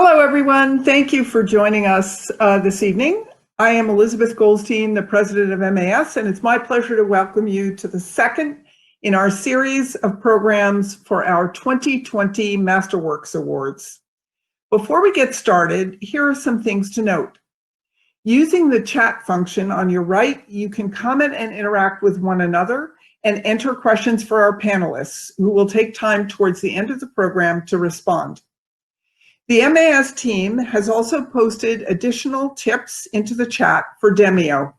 Hello, everyone. Thank you for joining us this evening. I am Elizabeth Goldstein, the president of MAS, and it's my pleasure to welcome you to the second in our series of programs for our 2020 MASterworks Awards. Before we get started, here are some things to note. Using the chat function on your right, you can comment and interact with one another and enter questions for our panelists, who will take time towards the end of the program to respond. The MAS team has also posted additional tips into the chat for Demio.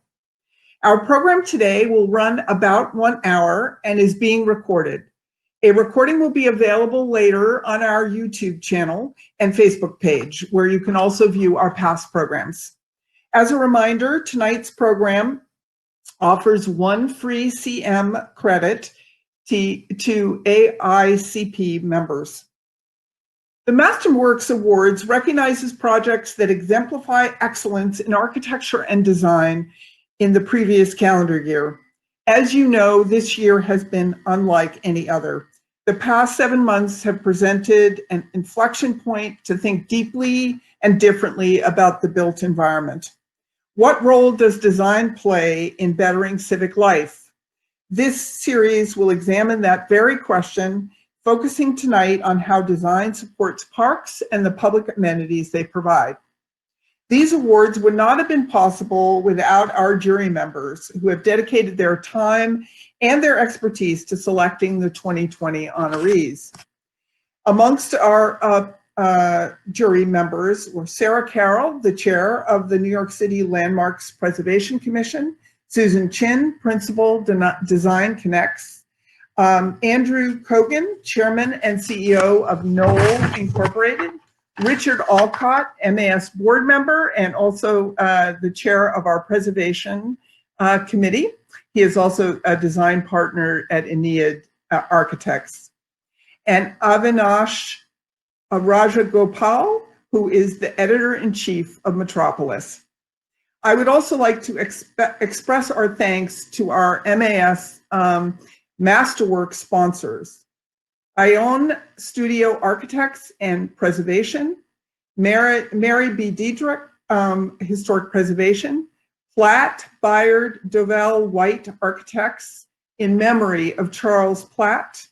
Our program today will run about 1 hour and is being recorded. A recording will be available later on our YouTube channel and Facebook page, where you can also view our past programs. As a reminder, tonight's program offers 1 free CM credit to AICP members. The MASterworks Awards recognizes projects that exemplify excellence in architecture and design in the previous calendar year. As you know, this year has been unlike any other. The past 7 months have presented an inflection point to think deeply and differently about the built environment. What role does design play in bettering civic life? This series will examine that very question, focusing tonight on how design supports parks and the public amenities they provide. These awards would not have been possible without our jury members, who have dedicated their time and their expertise to selecting the 2020 honorees. Amongst our jury members were Sarah Carroll, the chair of the New York City Landmarks Preservation Commission, Susan Chin, principal, Design Connects, Andrew Kogan, chairman and CEO of Knoll Incorporated, Richard Alcott, MAS board member, and also the chair of our preservation committee. He is also a design partner at Ennead Architects. And Avinash Rajagopal, who is the editor-in-chief of Metropolis. I would also like to express our thanks to our MAS MASterworks sponsors: AYON Studio Architects and Preservation, Mary B. Dierickx, Historic Preservation, Platt, Byard, Dovell, White Architects, in memory of Charles Platt,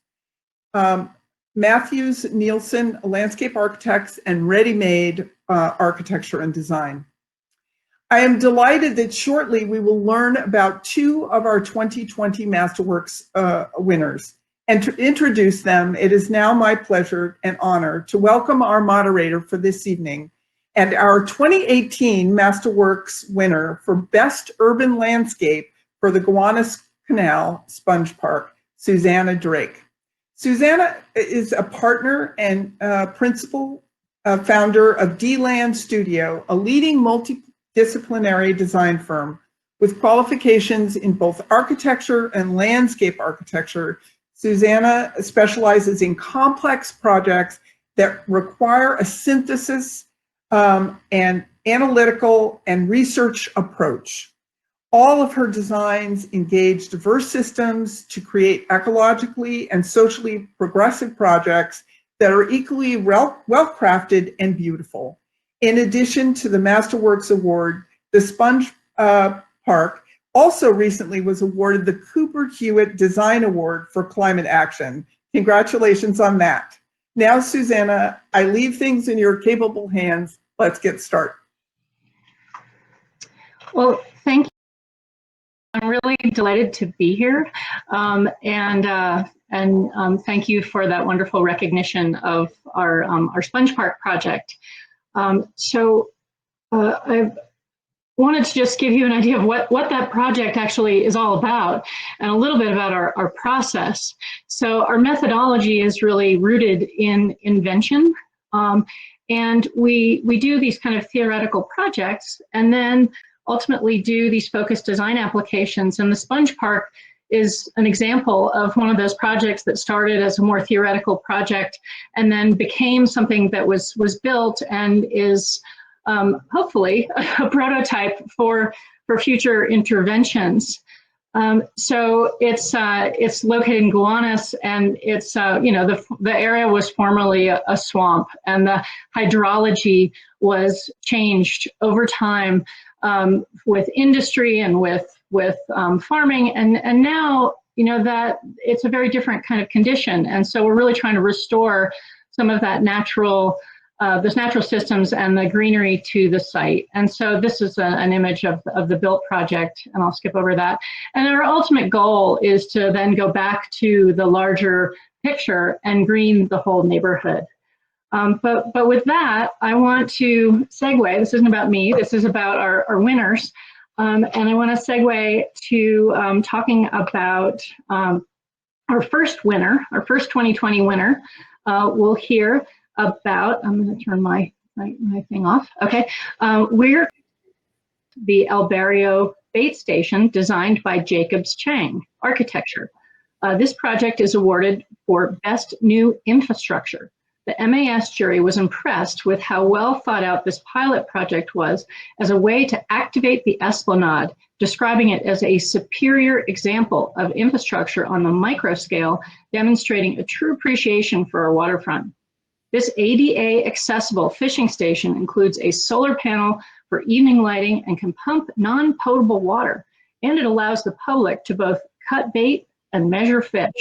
Mathews, Nielsen, Landscape Architects, and Reddymade Architecture and Design. I am delighted that shortly we will learn about 2 of our 2020 MASterworks winners. And to introduce them, it is now my pleasure and honor to welcome our moderator for this evening and our 2018 MASterworks winner for Best Urban Landscape for the Gowanus Canal Sponge Park, Susanna Drake. Susanna is a partner and principal founder of D-Land Studio, a leading multidisciplinary design firm with qualifications in both architecture and landscape architecture. Susanna specializes in complex projects that require a synthesis and analytical and research approach. All of her designs engage diverse systems to create ecologically and socially progressive projects that are equally well-crafted and beautiful. In addition to the MASterworks Award, the Sponge Park also recently was awarded the Cooper Hewitt Design Award for Climate Action. Congratulations on that. Now, Susanna, I leave things in your capable hands. Let's get started. Well, thank you. I'm really delighted to be here, and thank you for that wonderful recognition of our Sponge Park project. I wanted to just give you an idea of what that project actually is all about, and a little bit about our process. So our methodology is really rooted in invention, and we do these kind of theoretical projects, and then ultimately do these focused design applications. And the Sponge Park is an example of one of those projects that started as a more theoretical project and then became something that was built and is hopefully a prototype for future interventions. So it's located in Gowanus, and it's the area was formerly a swamp, and the hydrology was changed over time with industry and with farming, and now that it's a very different kind of condition, and so we're really trying to restore some of that natural systems and the greenery to the site. And so this is an image of the built project, and I'll skip over that. And our ultimate goal is to then go back to the larger picture and green the whole neighborhood. But with that, I want to segue. This isn't about me, this is about our winners. And I want to segue to talking about our first winner, our first 2020 winner. We'll hear about, I'm going to turn my thing off. Okay, we're the Barrio Bait Station, designed by Jacobs Chang Architecture. This project is awarded for Best New Infrastructure. The MAS jury was impressed with how well thought out this pilot project was as a way to activate the Esplanade, describing it as a superior example of infrastructure on the micro scale, demonstrating a true appreciation for our waterfront. This ADA accessible fishing station includes a solar panel for evening lighting and can pump non-potable water, and it allows the public to both cut bait and measure fish.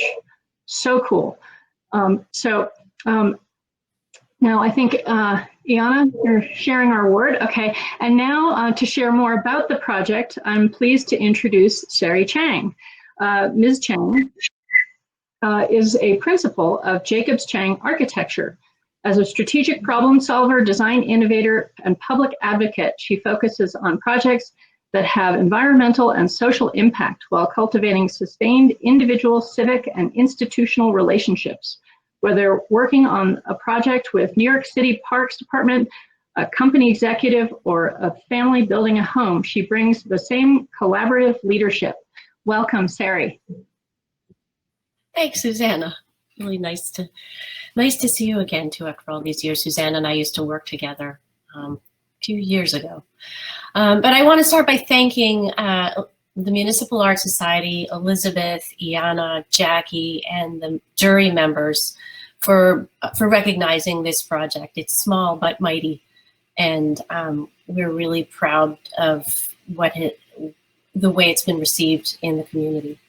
So cool. Now I think, Iana, you're sharing our award. Okay, and now to share more about the project, I'm pleased to introduce Sari Chang. Ms. Chang is a principal of Jacobs Chang Architecture. As a strategic problem solver, design innovator, and public advocate, she focuses on projects that have environmental and social impact while cultivating sustained individual, civic, and institutional relationships. Whether working on a project with New York City Parks Department, a company executive, or a family building a home, she brings the same collaborative leadership. Welcome, Sari. Thanks, Susanna. Really nice to see you again too after all these years. Susanna and I used to work together a few years ago. But I want to start by thanking the Municipal Art Society, Elizabeth, Iana, Jackie, and the jury members for recognizing this project. It's small but mighty, and we're really proud of the way it's been received in the community.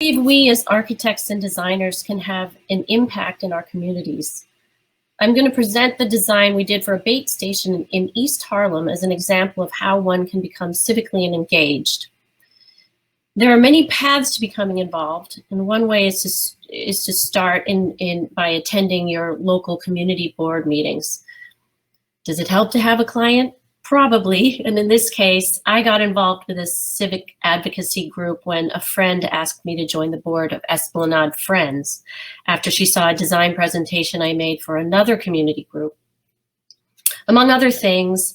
I believe we as architects and designers can have an impact in our communities. I'm going to present the design we did for a bait station in East Harlem as an example of how one can become civically engaged. There are many paths to becoming involved, and one way is to start by attending your local community board meetings. Does it help to have a client? Probably, and in this case, I got involved with a civic advocacy group when a friend asked me to join the board of Esplanade Friends after she saw a design presentation I made for another community group. Among other things,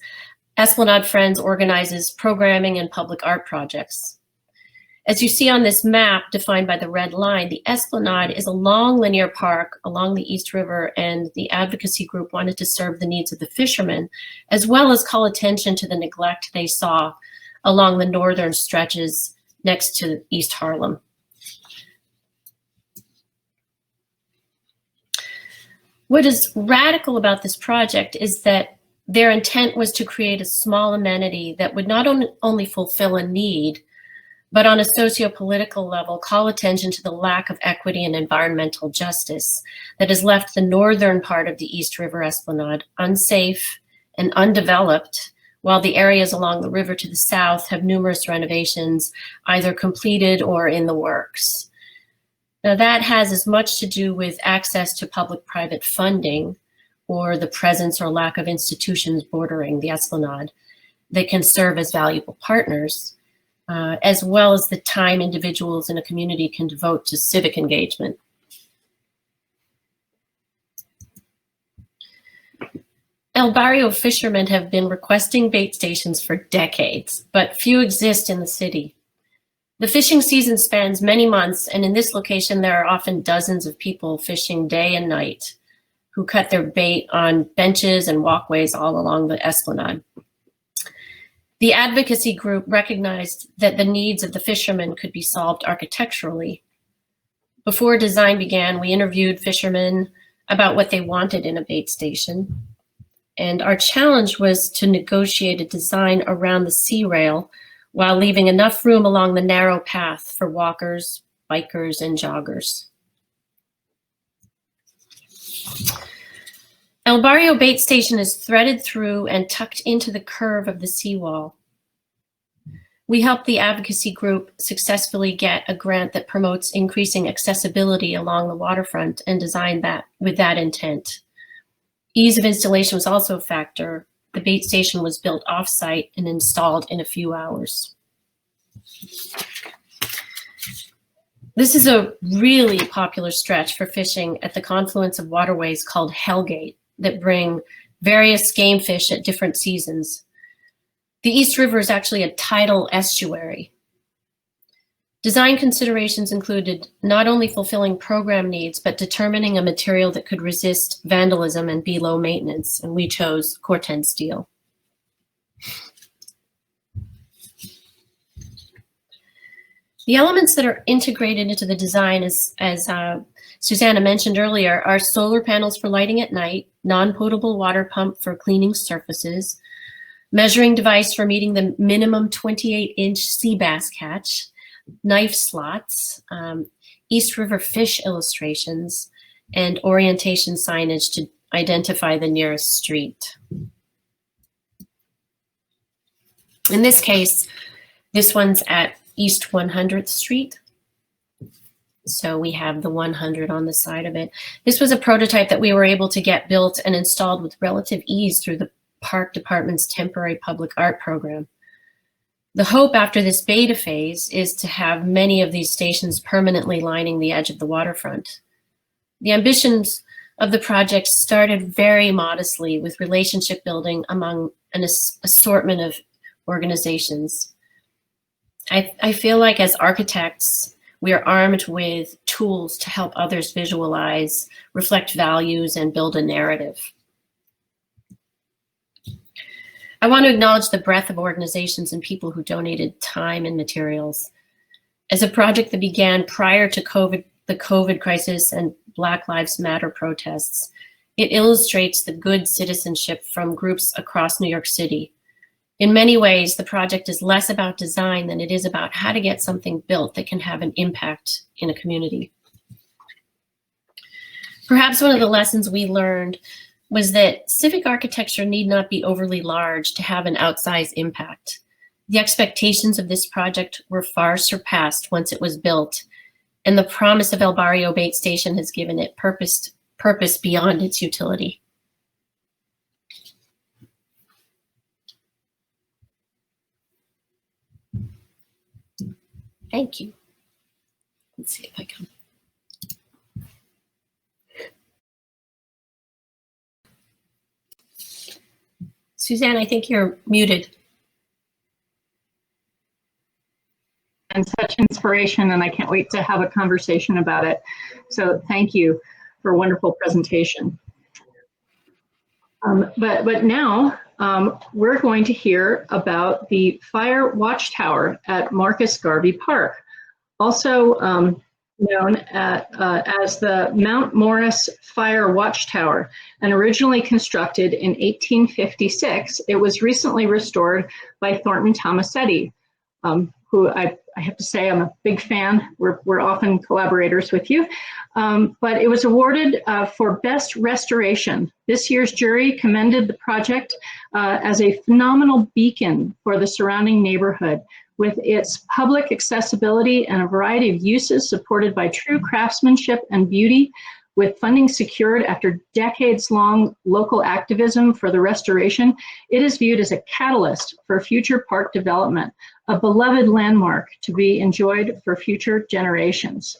Esplanade Friends organizes programming and public art projects. As you see on this map defined by the red line, the Esplanade is a long linear park along the East River, and the advocacy group wanted to serve the needs of the fishermen, as well as call attention to the neglect they saw along the northern stretches next to East Harlem. What is radical about this project is that their intent was to create a small amenity that would not only fulfill a need, but on a socio-political level, call attention to the lack of equity and environmental justice that has left the northern part of the East River Esplanade unsafe and undeveloped, while the areas along the river to the south have numerous renovations either completed or in the works. Now that has as much to do with access to public-private funding or the presence or lack of institutions bordering the Esplanade that can serve as valuable partners, as well as the time individuals in a community can devote to civic engagement. El Barrio fishermen have been requesting bait stations for decades, but few exist in the city. The fishing season spans many months, and in this location there are often dozens of people fishing day and night who cut their bait on benches and walkways all along the Esplanade. The advocacy group recognized that the needs of the fishermen could be solved architecturally. Before design began, we interviewed fishermen about what they wanted in a bait station. And our challenge was to negotiate a design around the sea rail while leaving enough room along the narrow path for walkers, bikers, and joggers. El Barrio Bait Station is threaded through and tucked into the curve of the seawall. We helped the advocacy group successfully get a grant that promotes increasing accessibility along the waterfront and designed that with that intent. Ease of installation was also a factor. The bait station was built off-site and installed in a few hours. This is a really popular stretch for fishing at the confluence of waterways called Hellgate that bring various game fish at different seasons. The East River is actually a tidal estuary. Design considerations included not only fulfilling program needs, but determining a material that could resist vandalism and be low maintenance, and we chose Corten steel. The elements that are integrated into the design, as Susanna mentioned earlier, are solar panels for lighting at night, non-potable water pump for cleaning surfaces, measuring device for meeting the minimum 28-inch sea bass catch, knife slots, East River fish illustrations, and orientation signage to identify the nearest street. In this case, this one's at East 100th Street. So we have the 100 on the side of it. This was a prototype that we were able to get built and installed with relative ease through the Park Department's temporary public art program. The hope after this beta phase is to have many of these stations permanently lining the edge of the waterfront. The ambitions of the project started very modestly with relationship building among an assortment of organizations. I feel like as architects, we are armed with tools to help others visualize, reflect values, and build a narrative. I want to acknowledge the breadth of organizations and people who donated time and materials. As a project that began prior to the COVID crisis and Black Lives Matter protests, it illustrates the good citizenship from groups across New York City. In many ways, the project is less about design than it is about how to get something built that can have an impact in a community. Perhaps one of the lessons we learned was that civic architecture need not be overly large to have an outsized impact. The expectations of this project were far surpassed once it was built, and the promise of El Barrio Bait Station has given it purpose beyond its utility. Thank you. Let's see if I can. Suzanne, I think you're muted. And such inspiration, and I can't wait to have a conversation about it. So thank you for a wonderful presentation. But now we're going to hear about the Fire Watchtower at Marcus Garvey Park, also known as the Mount Morris Fire Watchtower, and originally constructed in 1856. It was recently restored by Thornton Tomasetti, who I have to say I'm a big fan. We're often collaborators with you. But it was awarded for Best Restoration. This year's jury commended the project as a phenomenal beacon for the surrounding neighborhood, with its public accessibility and a variety of uses supported by true craftsmanship and beauty. With funding secured after decades-long local activism for the restoration, it is viewed as a catalyst for future park development, a beloved landmark to be enjoyed for future generations.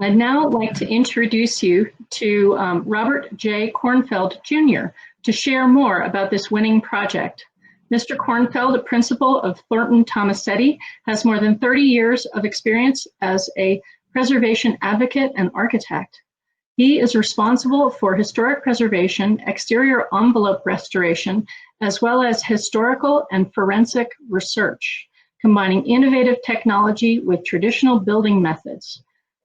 I'd now like to introduce you to Robert J. Kornfeld, Jr. to share more about this winning project. Mr. Kornfeld, a principal of Thornton Tomasetti, has more than 30 years of experience as a preservation advocate and architect. He is responsible for historic preservation, exterior envelope restoration, as well as historical and forensic research, combining innovative technology with traditional building methods.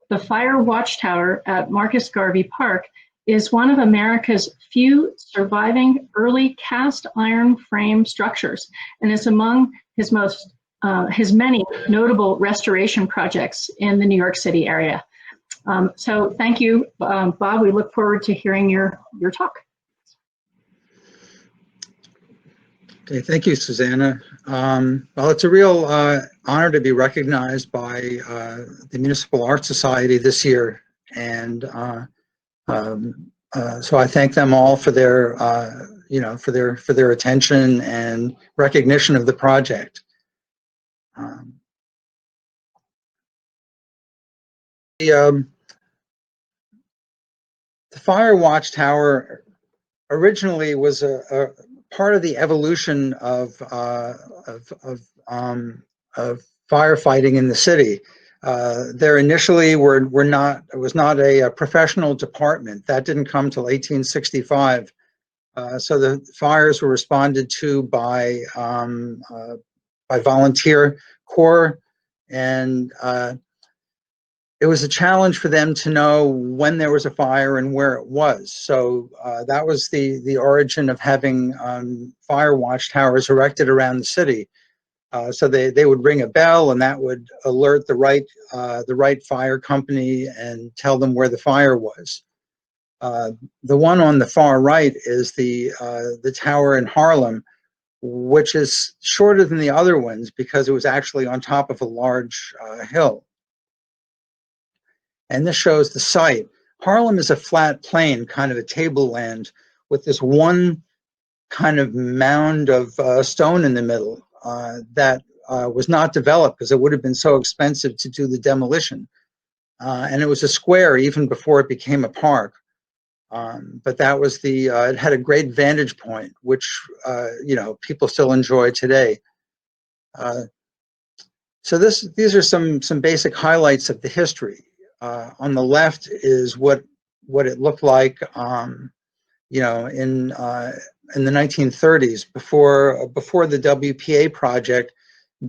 The fire watchtower at Marcus Garvey Park is one of America's few surviving early cast iron frame structures and is among his many notable restoration projects in the New York City area. So thank you, Bob. We look forward to hearing your talk. Okay, thank you, Susanna. Well, it's a real honor to be recognized by the Municipal Art Society this year, and so I thank them all for their, for their attention and recognition of the project. The Fire Watchtower originally was a part of the evolution of firefighting in the city. There initially was not a professional department. That didn't come till 1865. So the fires were responded to by volunteer corps, and it was a challenge for them to know when there was a fire and where it was. So that was the origin of having fire watchtowers erected around the city. So they would ring a bell, and that would alert the right fire company and tell them where the fire was. The one on the far right is the tower in Harlem, which is shorter than the other ones because it was actually on top of a large hill. And this shows the site. Harlem is a flat plain, kind of a tableland, with this one kind of mound of stone in the middle that was not developed because it would have been so expensive to do the demolition. And it was a square even before it became a park. But that was it had a great vantage point, which, people still enjoy today. So these are some basic highlights of the history. On the left is what it looked like, in the 1930s, before the WPA project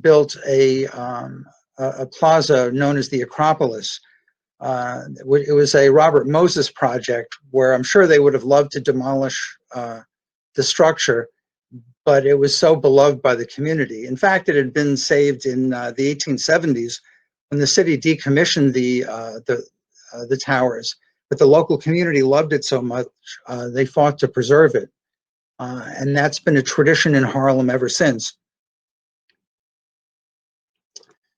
built a plaza known as the Acropolis. It was a Robert Moses project where I'm sure they would have loved to demolish the structure, but it was so beloved by the community. In fact, it had been saved in the 1870s when the city decommissioned the towers, but the local community loved it so much they fought to preserve it, and that's been a tradition in Harlem ever since.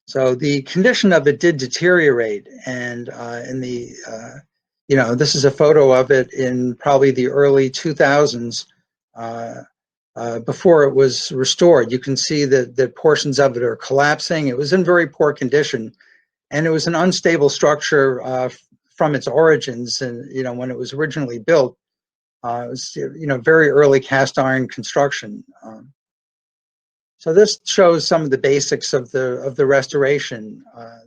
So the condition of it did deteriorate, and this is a photo of it in probably the early 2000s, before it was restored. You can see that portions of it are collapsing. It was in very poor condition, and it was an unstable structure from its origins. And when it was originally built, it was very early cast iron construction. So this shows some of the basics of the restoration.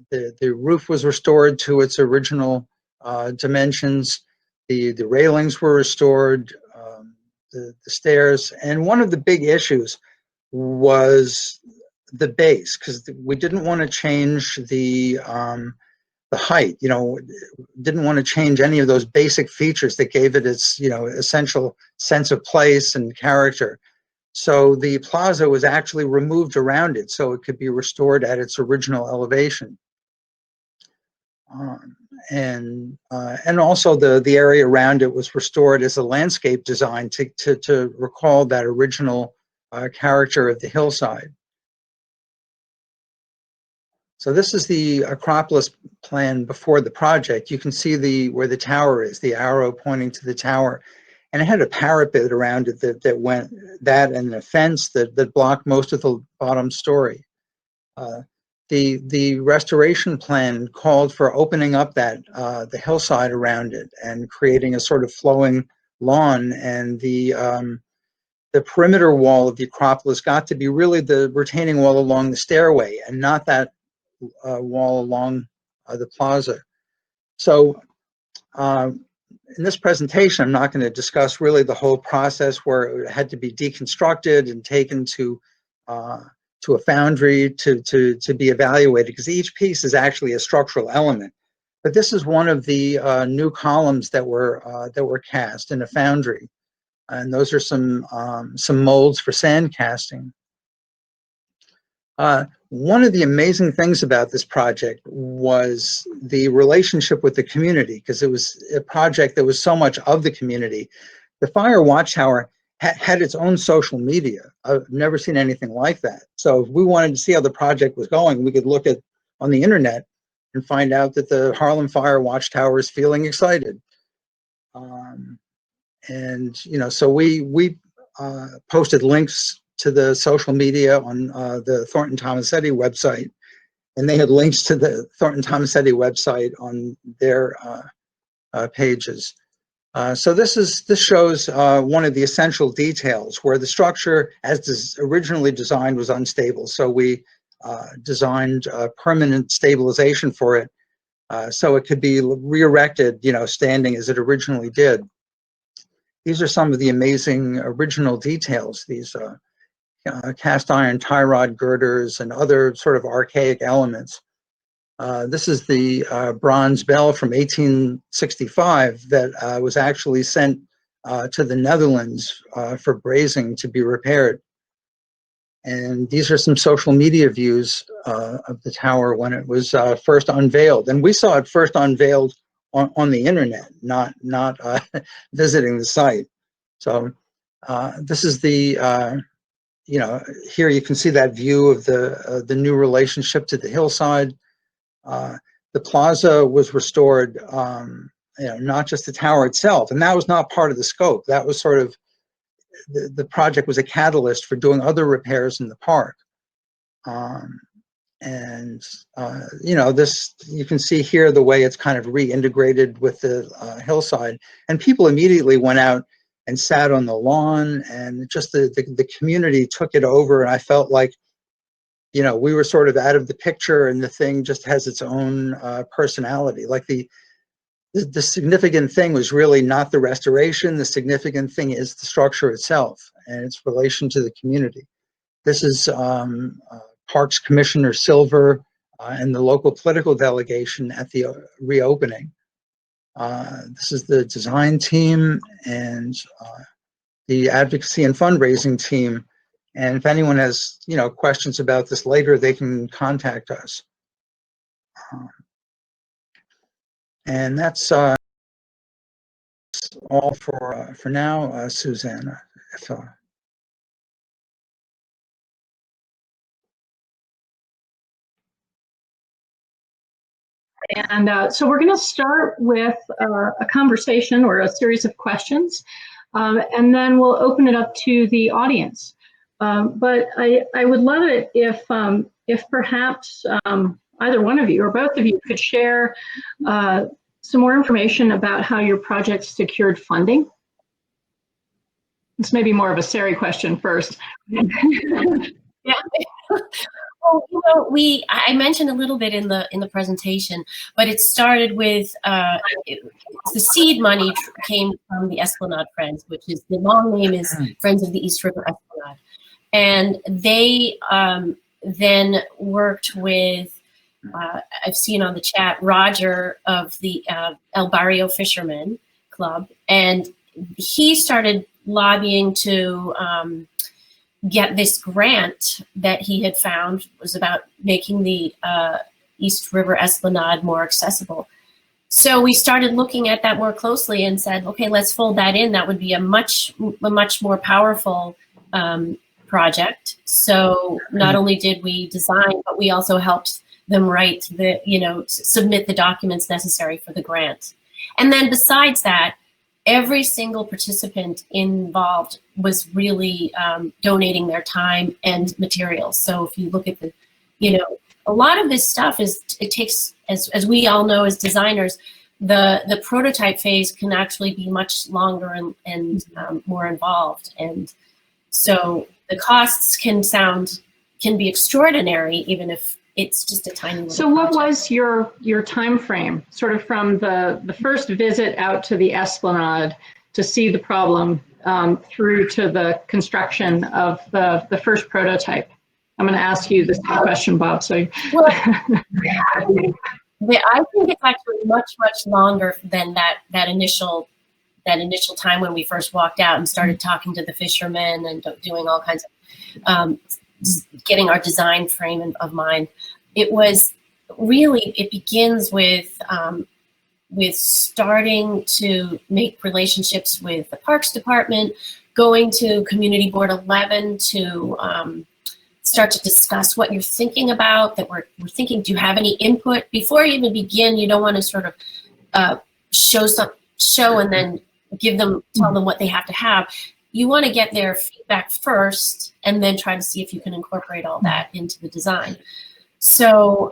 The roof was restored to its original dimensions. The railings were restored, the stairs, and one of the big issues was the base, because we didn't want to change the height. Didn't want to change any of those basic features that gave it its essential sense of place and character. So the plaza was actually removed around it so it could be restored at its original elevation. And also the area around it was restored as a landscape design to recall that original character of the hillside. So this is the Acropolis plan before the project. You can see where the tower is, the arrow pointing to the tower. And it had a parapet around it that and a fence that blocked most of the bottom story. The restoration plan called for opening up the hillside around it and creating a sort of flowing lawn, and the perimeter wall of the Acropolis got to be really the retaining wall along the stairway and not that wall along the plaza. So in this presentation, I'm not going to discuss really the whole process where it had to be deconstructed and taken to a foundry to be evaluated, because each piece is actually a structural element. But this is one of the new columns that were cast in a foundry, and those are some molds for sand casting. One of the amazing things about this project was the relationship with the community, because it was a project that was so much of the community. The Fire Watchtower had its own social media. I've never seen anything like that. So if we wanted to see how the project was going, we could look at on the internet and find out that the Harlem Fire Watchtower is feeling excited. And you know, so we posted links to the social media on the Thornton Tomasetti website, and they had links to the Thornton Tomasetti website on their pages. So this shows one of the essential details where the structure, as originally designed, was unstable. So we designed permanent stabilization for it, so it could be re-erected, you know, standing as it originally did. These are some of the amazing original details. These cast iron tie rod girders and other sort of archaic elements. This is the bronze bell from 1865 that was actually sent to the Netherlands for brazing to be repaired. And these are some social media views of the tower when it was first unveiled. And we saw it first unveiled on the internet, not visiting the site. So this is the you know, here you can see that view of the new relationship to the hillside. The plaza was restored, you know, not just the tower itself, and that was not part of the scope. That was sort of, the project was a catalyst for doing other repairs in the park. And you know, this, you can see here the way it's kind of reintegrated with the hillside, and people immediately went out and sat on the lawn, and just the community took it over. And I felt like, you know, we were sort of out of the picture, and the thing just has its own personality. Like the significant thing was really not the restoration. The significant thing is the structure itself and its relation to the community. This is Parks Commissioner Silver and the local political delegation at the reopening. This is the design team and the advocacy and fundraising team. And if anyone has, you know, questions about this later, they can contact us. And that's all for now, Susanna. If, And so we're going to start with a conversation or a series of questions, and then we'll open it up to the audience. But I would love it if perhaps either one of you or both of you could share some more information about how your project secured funding. This may be more of a Sari question first. Yeah. Well, you know, I mentioned a little bit in the presentation, but it started with the seed money came from the Esplanade Friends, which is, the long name is Friends of the East River Esplanade, and they then worked with I've seen on the chat Roger of the El Barrio Fishermen Club, and he started lobbying to get this grant that he had found was about making the East River Esplanade more accessible. So we started looking at that more closely and said, okay, let's fold that in. That would be a much more powerful project. So not only did we design, but we also helped them write the, you know, submit the documents necessary for the grant. And then besides that, every single participant involved was really donating their time and materials. So if you look at the, you know, a lot of this stuff is, it takes, as we all know as designers, the prototype phase can actually be much longer and more involved. And so the costs can be extraordinary, even if it's just a tiny little So what project. was your time frame, sort of from the first visit out to the Esplanade to see the problem through to the construction of the first prototype? I'm going to ask you this question, Bob. So, Well, I think it's actually much longer than that initial time when we first walked out and started talking to the fishermen and doing all kinds of getting our design frame of mind. It was really, it begins with starting to make relationships with the Parks Department, going to Community Board 11 to start to discuss what you're thinking about, that we're thinking, do you have any input? Before you even begin, you don't want to sort of show and then tell them what they have to have. You want to get their feedback first and then try to see if you can incorporate all that into the design. So,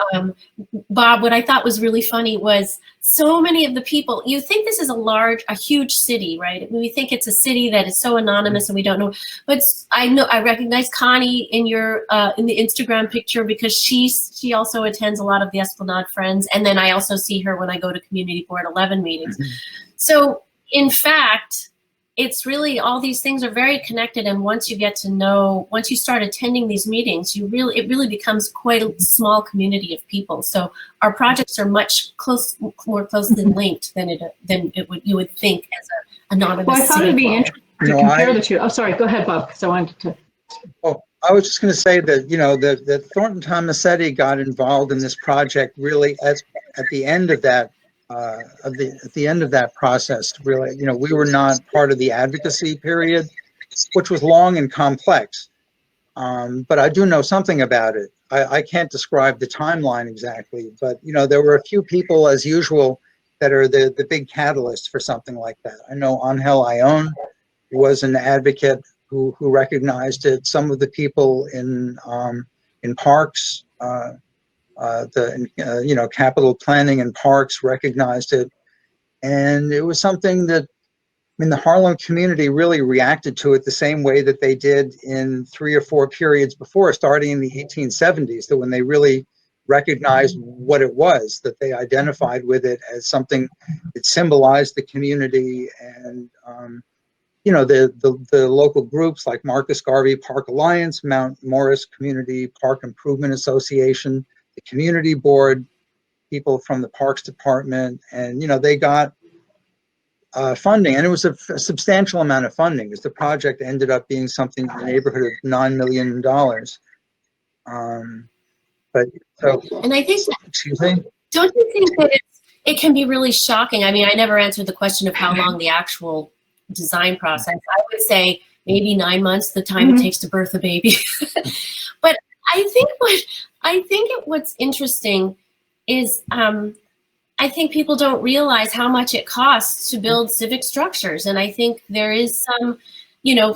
Bob, what I thought was really funny was so many of the people, you think this is a huge city, right? I mean, we think it's a city that is so anonymous and we don't know, but I recognize Connie in in the Instagram picture because she also attends a lot of the Esplanade Friends. And then I also see her when I go to Community Board 11 meetings. So in fact, it's really, all these things are very connected, and once you start attending these meetings, it really becomes quite a small community of people. So our projects are much more closely linked than you would think as an anonymous. Well, I thought it'd be interesting to compare the two. Oh, sorry, go ahead, Bob, because I wanted to. Oh, I was just going to say that, that Thornton Tomasetti got involved in this project really at the end of that. At the end of that process, really, we were not part of the advocacy period, which was long and complex. But I do know something about it. I can't describe the timeline exactly, but there were a few people, as usual, that are the big catalysts for something like that. I know Angel AYON was an advocate who recognized it. Some of the people in parks. Capital planning and parks recognized it. And it was something that, the Harlem community really reacted to it the same way that they did in 3 or 4 periods before, starting in the 1870s, that when they really recognized what it was, that they identified with it as something that symbolized the community. And, the local groups like Marcus Garvey Park Alliance, Mount Morris Community Park Improvement Association, the Community Board, people from the Parks Department, and they got funding, and it was a substantial amount of funding, because the project ended up being something in the neighborhood of $9 million. And I think, excuse me? Don't you think that it can be really shocking? I mean, I never answered the question of how long the actual design process. I would say maybe 9 months, the time it takes to birth a baby. But I think what's interesting is I think people don't realize how much it costs to build civic structures. And I think there is some,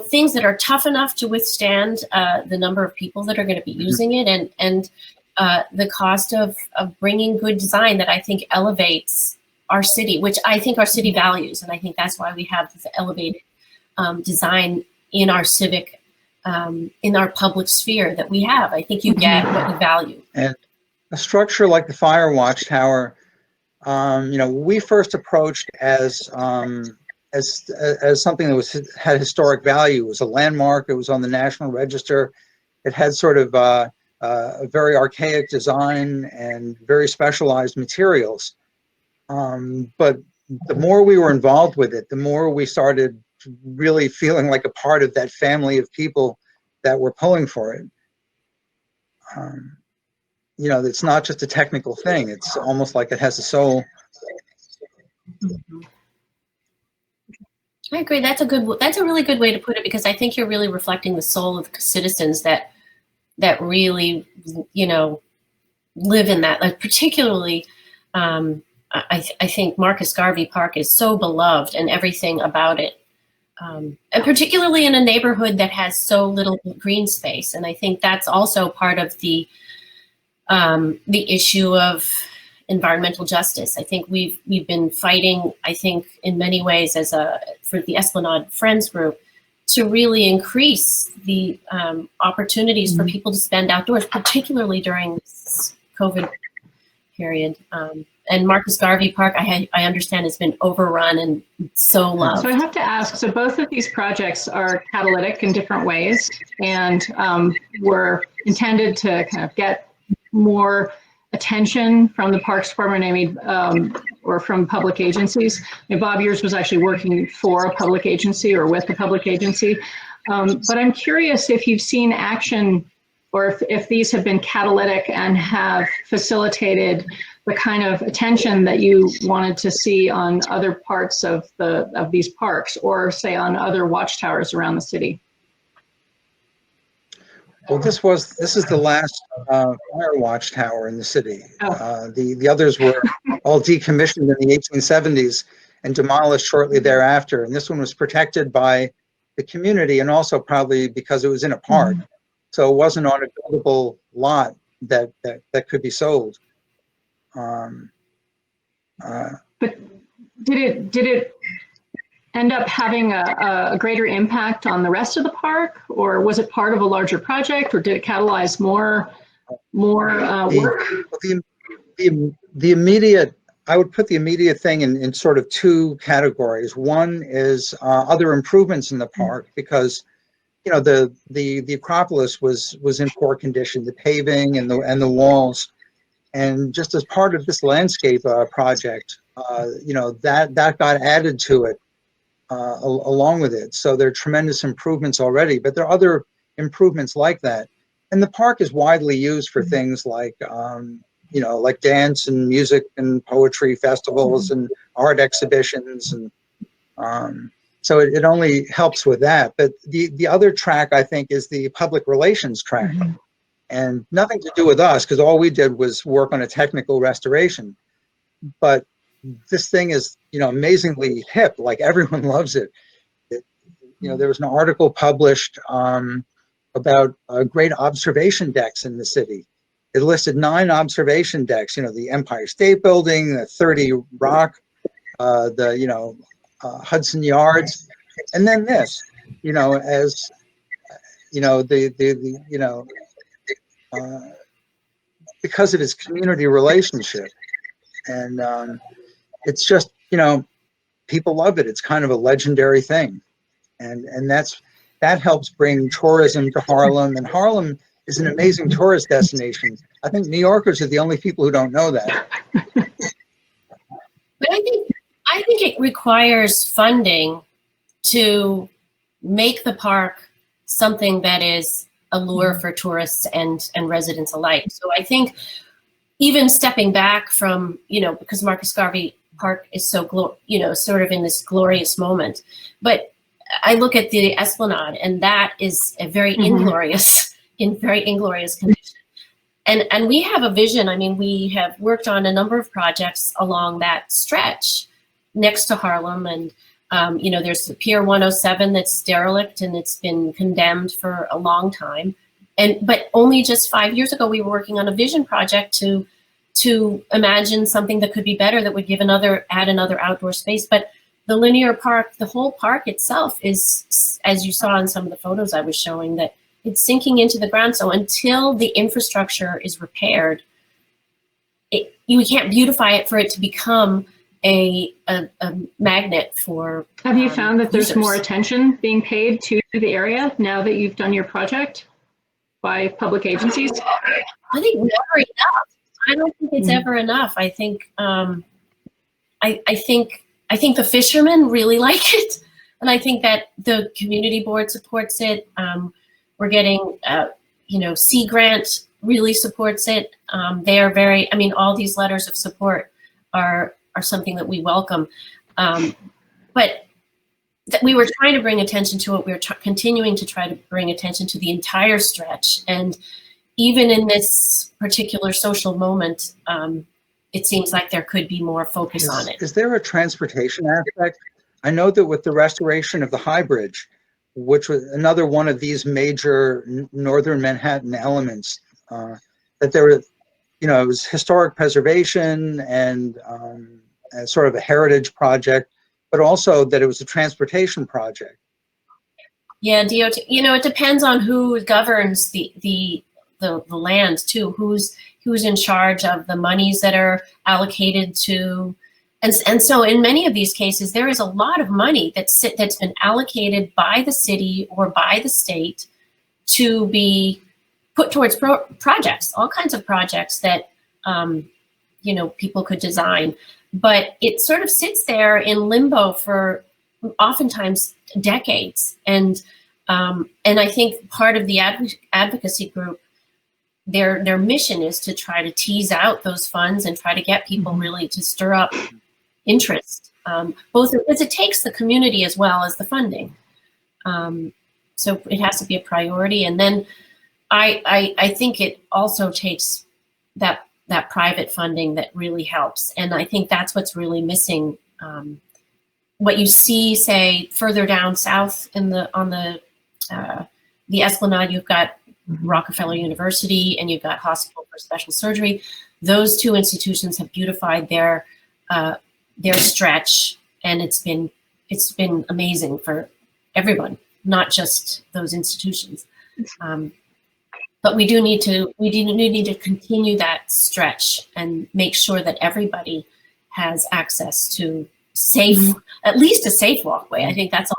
things that are tough enough to withstand the number of people that are going to be using it, and the cost of bringing good design that I think elevates our city, which I think our city values. And I think that's why we have this elevated design in our civic, in our public sphere that we have. I think you get what you value. And a structure like the Fire Watchtower, we first approached as something that had historic value. It was a landmark. It was on the National Register. It had sort of a very archaic design and very specialized materials. But the more we were involved with it, the more we started really feeling like a part of that family of people that were pulling for it. It's not just a technical thing. It's almost like it has a soul. I agree. That's a really good way to put it, because I think you're really reflecting the soul of the citizens that really, live in that. Like particularly, I think Marcus Garvey Park is so beloved, and everything about it. And particularly in a neighborhood that has so little green space. And I think that's also part of the issue of environmental justice. I think we've been fighting, I think in many ways for the Esplanade Friends group to really increase the opportunities for people to spend outdoors, particularly during this COVID period. And Marcus Garvey Park, I understand, has been overrun and so loved. So I have to ask, so both of these projects are catalytic in different ways and were intended to kind of get more attention from the Parks Department, I mean, or from public agencies. I mean, Bob, yours was actually working for a public agency or with a public agency. But I'm curious if you've seen action or if these have been catalytic and have facilitated the kind of attention that you wanted to see on other parts of these parks, or say on other watchtowers around the city. Well, this is the last fire watchtower in the city. The others were all decommissioned in the 1870s and demolished shortly thereafter. And this one was protected by the community, and also probably because it was in a park. So it wasn't on a buildable lot that could be sold. But did it end up having a greater impact on the rest of the park, or was it part of a larger project, or did it catalyze more work? The immediate, I would put the immediate thing in sort of two categories. One is other improvements in the park, because you know the Acropolis was in poor condition, the paving and the walls. And just as part of this landscape project, you know, that got added to it along with it. So there are tremendous improvements already, but there are other improvements like that. And the park is widely used for things like, you know, like dance and music and poetry festivals and art exhibitions. And so it only helps with that. But the other track, I think, is the public relations track. And nothing to do with us, because all we did was work on a technical restoration. But this thing is, you know, amazingly hip. Like, everyone loves it. You know, there was an article published about great observation decks in the city. It listed 9 observation decks. You know, the Empire State Building, the 30 Rock, the Hudson Yards, and then this. You know, as you know, because of its community relationship. And it's just, you know, people love it. It's kind of a legendary thing. And that helps bring tourism to Harlem. And Harlem is an amazing tourist destination. I think New Yorkers are the only people who don't know that. But I think it requires funding to make the park something that is a lure for tourists and residents alike. So I think even stepping back from, you know, because Marcus Garvey Park is so, you know, sort of in this glorious moment, but I look at the Esplanade, and that is a very inglorious condition. And we have a vision. I mean, we have worked on a number of projects along that stretch next to Harlem, and you know, there's the Pier 107 that's derelict and it's been condemned for a long time. But only just 5 years ago, we were working on a vision project to imagine something that could be better, that would add another outdoor space. But the linear park, the whole park itself is, as you saw in some of the photos I was showing, that it's sinking into the ground. So until the infrastructure is repaired, you can't beautify it for it to become a magnet for. Have you found that there's users. more attention being paid to the area now that you've done your project by public agencies? I think never enough. I don't think it's ever enough. I think I think the fishermen really like it, and I think that the community board supports it. We're getting you know, Sea Grant really supports it. They are very, I mean, all these letters of support are something that we welcome. But we were trying to bring attention to it. We were continuing to try to bring attention to the entire stretch. And even in this particular social moment, it seems like there could be more focus on it. Is there a transportation aspect? I know that with the restoration of the High Bridge, which was another one of these major northern Manhattan elements, that there were, you know, it was historic preservation and sort of a heritage project, but also that it was a transportation project. Yeah, DOT. You know, it depends on who governs the land too. Who's in charge of the monies that are allocated to, and so in many of these cases, there is a lot of money that's been allocated by the city or by the state to be put towards projects, all kinds of projects that you know, people could design, but it sort of sits there in limbo for oftentimes decades. And I think part of the advocacy group, their mission is to try to tease out those funds and try to get people really to stir up interest, both because it takes the community as well as the funding. So it has to be a priority. And then I think it also takes that private funding that really helps. And I think that's what's really missing. What you see, say, further down south on the Esplanade, you've got Rockefeller University and you've got Hospital for Special Surgery. Those two institutions have beautified their stretch, and it's been amazing for everyone, not just those institutions. But we do need to continue that stretch and make sure that everybody has access to safe, at least a safe walkway. I think that's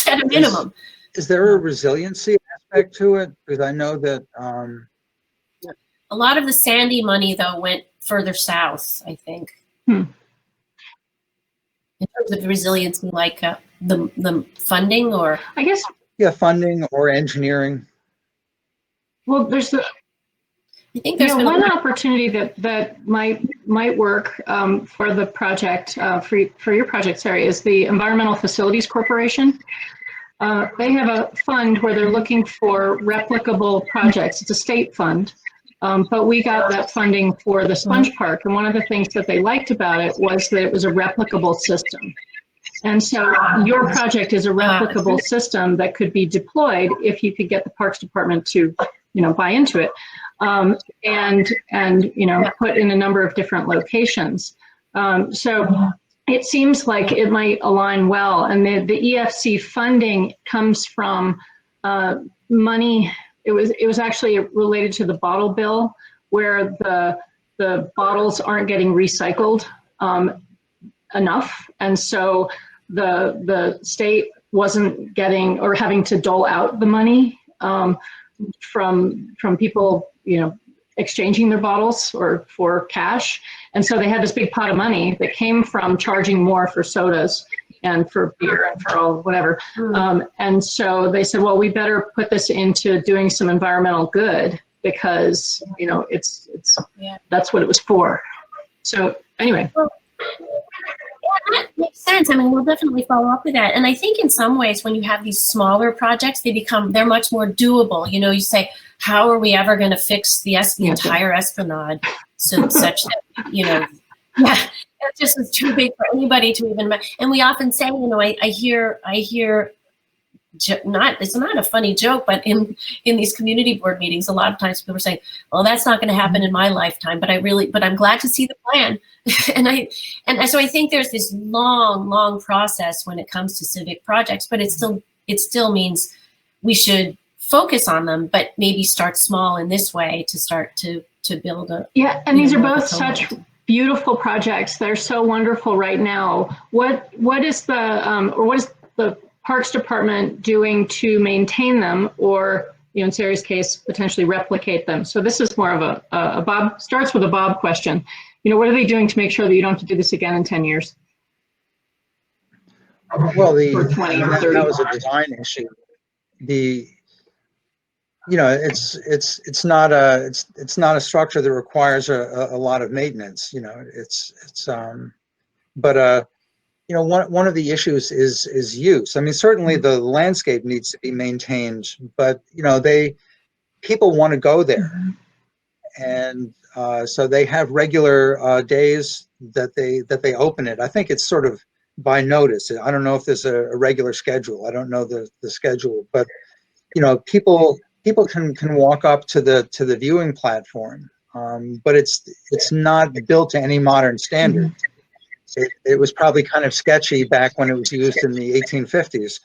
at a minimum. Is there a resiliency aspect to it? Because I know that a lot of the Sandy money though went further south, I think. In terms of resiliency, like the funding, or I guess, yeah, funding or engineering. well, there's I think there's been one opportunity that might work for the project, for your project, Sarah, is the Environmental Facilities Corporation. They have a fund where they're looking for replicable projects. It's a state fund, but we got that funding for the sponge park. And one of the things that they liked about it was that it was a replicable system. And so your project is a replicable system that could be deployed if you could get the Parks Department to, you know, buy into it, and you know, put in a number of different locations. So it seems like it might align well. And the EFC funding comes from money. It was actually related to the bottle bill, where the bottles aren't getting recycled enough, and so the state wasn't getting, or having to dole out the money from people, you know, exchanging their bottles or for cash. And so they had this big pot of money that came from charging more for sodas and for beer and for all whatever. And so they said, well, we better put this into doing some environmental good, because, you know, it's that's what it was for. So anyway. Well, yeah, that makes sense. I mean, we'll definitely follow up with that. And I think in some ways, when you have these smaller projects, they're much more doable. You know, you say, how are we ever going to fix the entire Esplanade such that, you know, yeah, it just is too big for anybody to even. And we often say, you know, I hear, it's not a funny joke, but in these community board meetings, a lot of times people are saying, well, that's not going to happen in my lifetime, but I'm glad to see the plan. and so I think there's this long process when it comes to civic projects, but it still means we should focus on them, but maybe start small in this way to start to build a. Yeah, and these are both such beautiful projects. They're so wonderful right now. What is the Parks Department doing to maintain them, or, you know, in Sarah's case, potentially replicate them? So this is more of a Bob, starts with a Bob question. You know, what are they doing to make sure that you don't have to do this again in 10 years? Well, Or 20 or 30. that was a design issue. You know, it's not a structure that requires a lot of maintenance. You know, but you know, one of the issues is use. I mean, certainly the landscape needs to be maintained, but, you know, people want to go there, and so they have regular days that they open it. I think it's sort of by notice. I don't know if there's a regular schedule. I don't know the schedule, but, you know, people can walk up to the viewing platform, but it's not built to any modern standard. It was probably kind of sketchy back when it was used in the 1850s.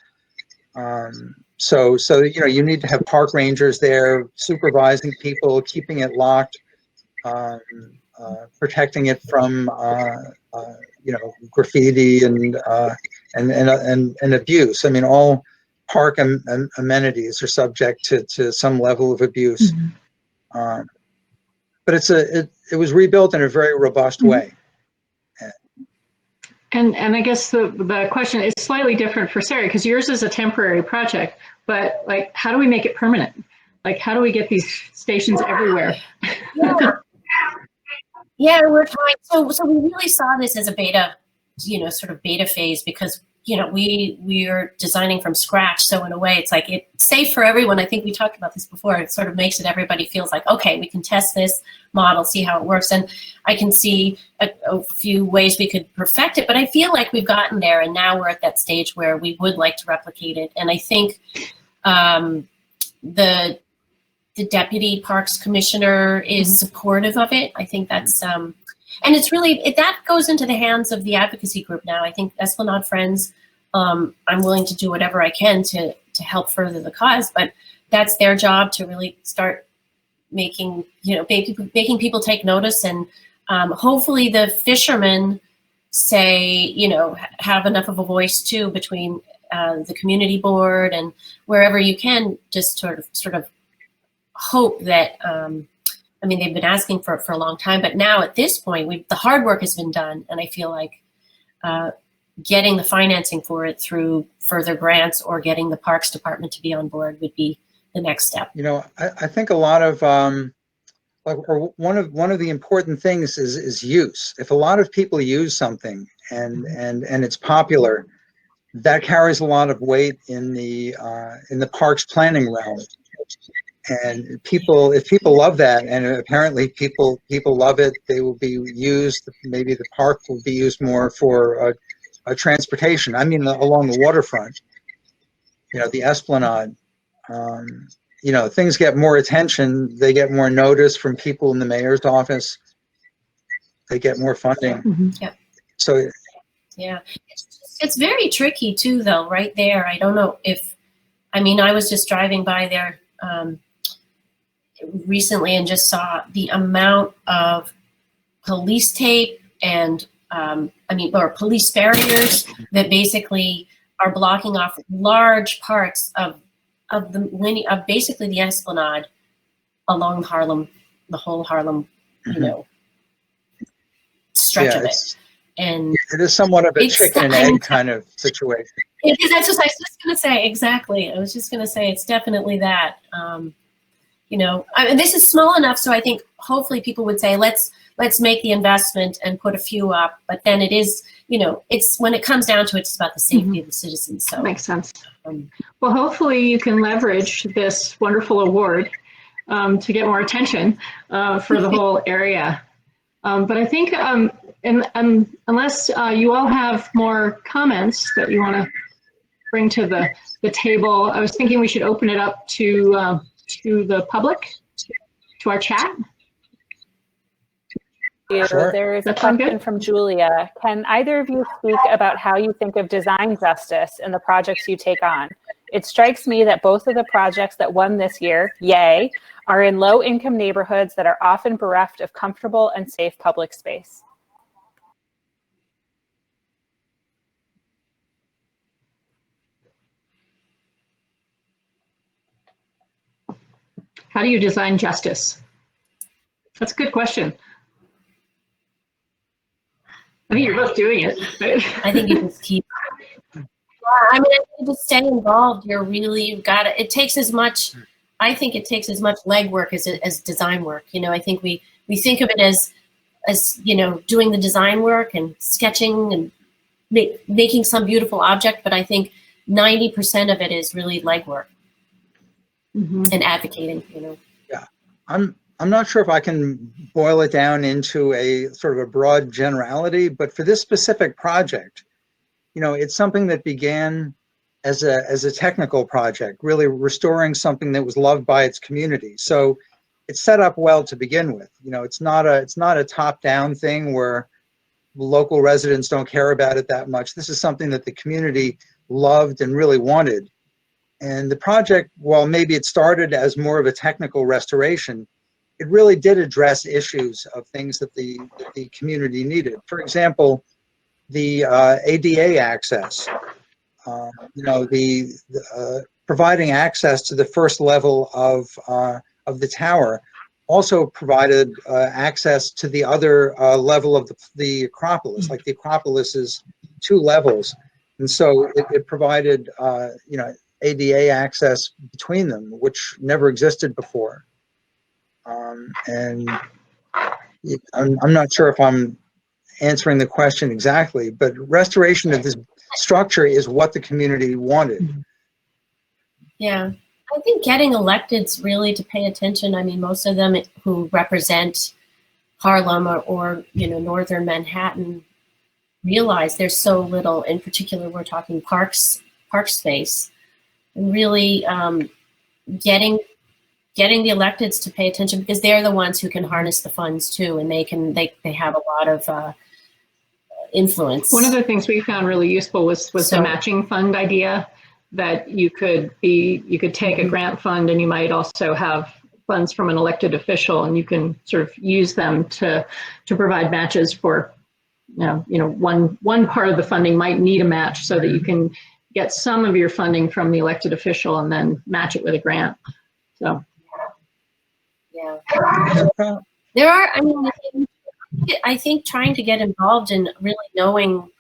So you know, you need to have park rangers there supervising people, keeping it locked, protecting it from you know, graffiti and abuse. I mean, all park amenities are subject to some level of abuse. But it was rebuilt in a very robust way. And I guess the question is slightly different for Sarah, because yours is a temporary project, but like, how do we make it permanent? Like, how do we get these stations everywhere? Yeah, we're trying. So we really saw this as a beta, you know, sort of beta phase, because, you know, we are designing from scratch. So in a way, it's like it's safe for everyone. I think we talked about this before. It sort of makes it everybody feels like, okay, we can test this model, see how it works. And I can see a few ways we could perfect it, but I feel like we've gotten there, and now we're at that stage where we would like to replicate it. And I think the deputy parks commissioner is supportive of it. I think that's, and it's really, that goes into the hands of the advocacy group now. I think Esplanade Friends, I'm willing to do whatever I can to help further the cause, but that's their job to really start making, you know, making people take notice. And hopefully the fishermen say, you know, have enough of a voice too, between the community board and wherever you can, just sort of hope that, I mean, they've been asking for it for a long time, but now at this point, the hard work has been done. And I feel like getting the financing for it through further grants or getting the Parks Department to be on board would be the next step. You know, I think a lot of, one of the important things is use. If a lot of people use something and it's popular, that carries a lot of weight in the parks planning realm. And if people love that, and apparently people love it, they will be used. Maybe the park will be used more for transportation. I mean, along the waterfront, you know, the Esplanade. You know, things get more attention. They get more notice from people in the mayor's office. They get more funding. Yeah. So. Yeah, it's very tricky too, though. Right there, I don't know if. I mean, I was just driving by there recently and just saw the amount of police tape and or police barriers that basically are blocking off large parts of basically the Esplanade along Harlem, the whole Harlem, you know, stretch of it. And it is somewhat of a chicken and egg kind of situation. It is. That's what I was just going to say. Exactly. I was just going to say it's definitely that. You know, this is small enough, so I think hopefully people would say, let's make the investment and put a few up. But then it is, you know, it's when it comes down to it, it's about the safety of the citizens. So makes sense. Well, hopefully you can leverage this wonderful award to get more attention for the whole area. But I think, unless you all have more comments that you want to bring to the table, I was thinking we should open it up to the public, to our chat. Sure. There is a question from Julia. Can either of you speak about how you think of design justice in the projects you take on? It strikes me that both of the projects that won this year, yay, are in low-income neighborhoods that are often bereft of comfortable and safe public space. How do you design justice? That's a good question. I think you're both doing it. I think you just keep. Yeah, I mean, I think to stay involved, you've got to. It takes as much. I think it takes as much legwork as design work. You know, I think we think of it as you know, doing the design work and sketching and making some beautiful object, but I think 90% of it is really legwork. And advocating, you know. Yeah, I'm not sure if I can boil it down into a sort of a broad generality, but for this specific project, you know, it's something that began as a technical project, really restoring something that was loved by its community. So it's set up well to begin with. You know, it's not a top-down thing where local residents don't care about it that much. This is something that the community loved and really wanted. And the project, while maybe it started as more of a technical restoration, it really did address issues of things that the community needed. For example, the ADA access, providing access to the first level of the tower also provided access to the other level of the Acropolis. Like the Acropolis is 2 levels, and so it provided ADA access between them, which never existed before. And I'm not sure if I'm answering the question exactly, but restoration of this structure is what the community wanted. Yeah, I think getting electeds really to pay attention. I mean, most of them who represent Harlem or northern Manhattan realize there's so little. In particular, we're talking park space, and really getting the electeds to pay attention, because they're the ones who can harness the funds too, and they have a lot of influence. One of the things we found really useful was the matching fund idea, that you could take a grant fund, and you might also have funds from an elected official, and you can sort of use them to provide matches for, one part of the funding might need a match, so that you can get some of your funding from the elected official and then match it with a grant. So. Yeah. There are, I think trying to get involved in really knowing,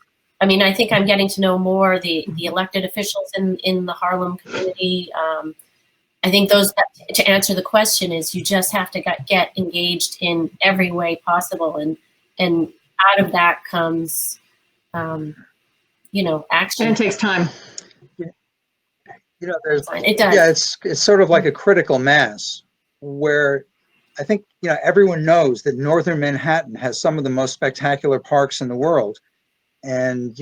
I think I'm getting to know more the elected officials in the Harlem community. I think to answer the question is, you just have to get engaged in every way possible. And out of that comes, action. And it takes time. It does. Yeah, it's sort of like a critical mass, where I think, everyone knows that northern Manhattan has some of the most spectacular parks in the world. And,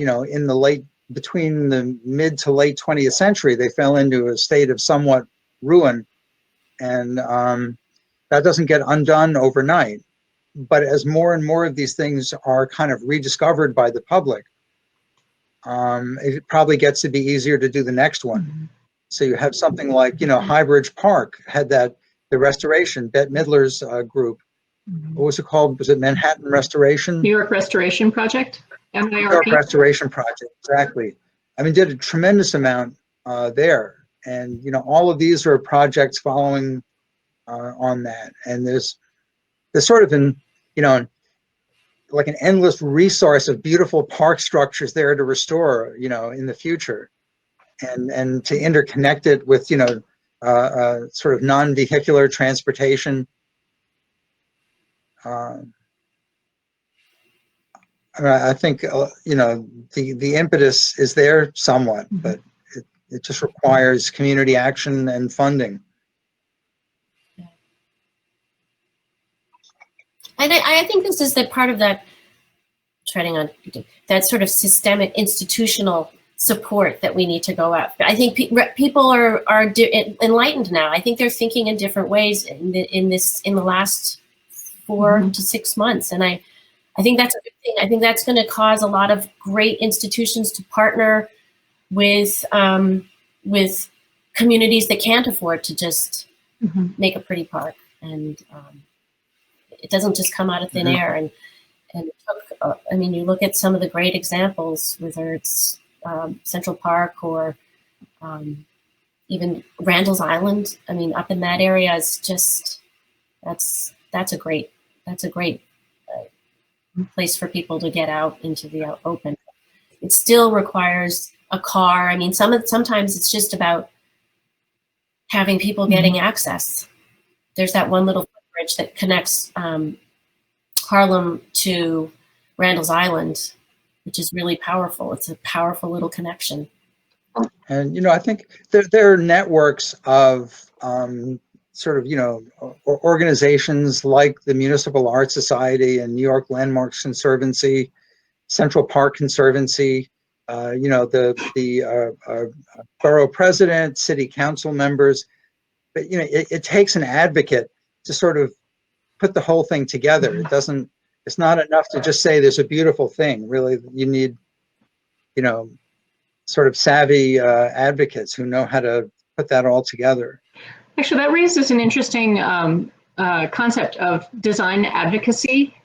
between the mid to late 20th century, they fell into a state of somewhat ruin. And that doesn't get undone overnight. But as more and more of these things are kind of rediscovered by the public, it probably gets to be easier to do the next one. Mm-hmm. So you have something like, Highbridge Park had the restoration, Bette Midler's group. What was it called? Was it Manhattan Restoration? New York Restoration Project? New York Restoration Project, exactly. Did a tremendous amount there. And, all of these are projects following on that. And there's sort of like an endless resource of beautiful park structures there to restore, in the future. And to interconnect it with, sort of non-vehicular transportation. I think, the impetus is there somewhat, but it just requires community action and funding. I think this is the part of that, treading on that sort of systemic institutional support that we need to go after. I think people are enlightened now. I think they're thinking in different ways in the last 4 to 6 months, and I think that's a good thing. I think that's going to cause a lot of great institutions to partner with communities that can't afford to just make a pretty park, and it doesn't just come out of thin air. And you look at some of the great examples, whether it's Central Park or even Randall's Island. Up in that area is just that's a great place for people to get out into the open. It still requires a car. Sometimes it's just about having people getting access. There's that one little footbridge that connects Harlem to Randall's Island, which is really powerful. It's a powerful little connection. And, I think there are networks of organizations like the Municipal Art Society and New York Landmarks Conservancy, Central Park Conservancy, the borough president, city council members. But, it takes an advocate to sort of put the whole thing together. It's not enough to just say there's a beautiful thing. Really, you need, sort of savvy advocates who know how to put that all together. Actually, that raises an interesting concept of design advocacy.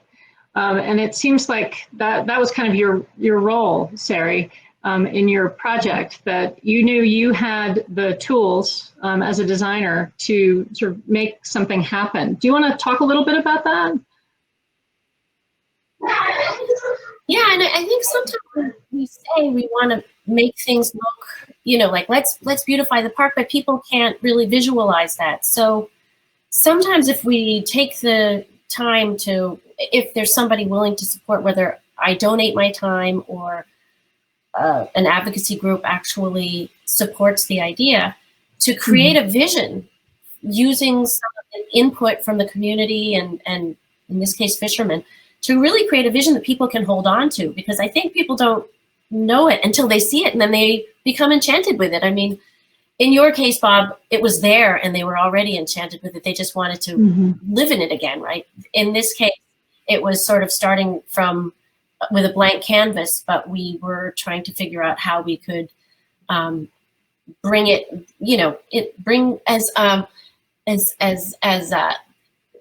And it seems like that was kind of your role, Sari, in your project, that you knew you had the tools as a designer to sort of make something happen. Do you want to talk a little bit about that? Yeah, and I think sometimes we say we want to make things look, you know, like let's beautify the park, but people can't really visualize that. So sometimes if we take the time to, if there's somebody willing to support, whether I donate my time or an advocacy group actually supports the idea, to create a vision using some input from the community and in this case fishermen, to really create a vision that people can hold on to, because I think people don't know it until they see it and then they become enchanted with it. I mean, in your case, Bob, it was there and they were already enchanted with it. They just wanted to live in it again, right? In this case, it was sort of starting from with a blank canvas, but we were trying to figure out how we could bring it, you know, bring as